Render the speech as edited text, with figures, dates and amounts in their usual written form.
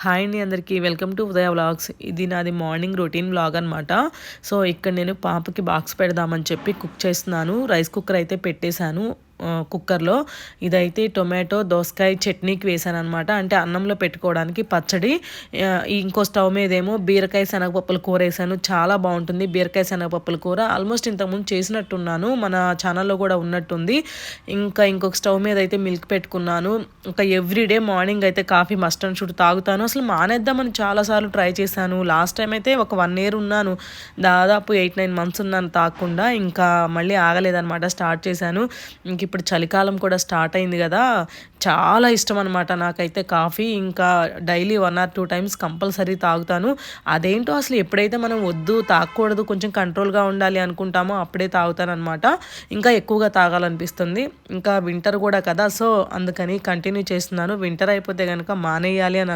Hi అండి అందరికీ welcome to Udaya vlogs. ఇది నాది మార్నింగ్ రొటీన్ వ్లాగ్ అనమాట. సో ఇక్కడ నేను పాపకి బాక్స్ పెడదామని చెప్పి కుక్ చేస్తున్నాను. రైస్ కుక్కర్ అయితే పెట్టేశాను కుక్కర్లో. ఇదైతే టొమాటో దోసకాయ చట్నీకి వేసాను అనమాట. అంటే అన్నంలో పెట్టుకోవడానికి పచ్చడి. ఇంకో స్టవ్ మీదేమో బీరకాయ శనగపప్పుల కూర వేసాను. చాలా బాగుంటుంది బీరకాయ శనగపప్పుల కూర. ఆల్మోస్ట్ ఇంతకుముందు చేసినట్టున్నాను, మన ఛానల్లో కూడా ఉన్నట్టుంది. ఇంకొక స్టవ్ మీద అయితే మిల్క్ పెట్టుకున్నాను. ఇంకా ఎవ్రీడే మార్నింగ్ అయితే కాఫీ మస్ట్ అండ్ షుడ్ తాగుతాను. అసలు మానేద్దామని చాలాసార్లు ట్రై చేశాను. లాస్ట్ టైం అయితే ఒక 1 year ఉన్నాను, దాదాపు 8-9 months ఉన్నాను తాగకుండా. ఇంకా మళ్ళీ ఆగలేదనమాట, స్టార్ట్ చేశాను. ఇంక ఇప్పుడు చలికాలం కూడా స్టార్ట్ అయింది కదా, చాలా ఇష్టం అనమాట నాకైతే కాఫీ. ఇంకా డైలీ 1 or 2 times కంపల్సరీ తాగుతాను. అదేంటో అసలు ఎప్పుడైతే మనం వద్దు తాగకూడదు కొంచెం కంట్రోల్గా ఉండాలి అనుకుంటామో అప్పుడే తాగుతాను అనమాట. ఇంకా ఎక్కువగా తాగాలనిపిస్తుంది. ఇంకా వింటర్ కూడా కదా, సో అందుకని కంటిన్యూ చేస్తున్నాను. వింటర్ అయిపోతే కనుక మానేయాలి అని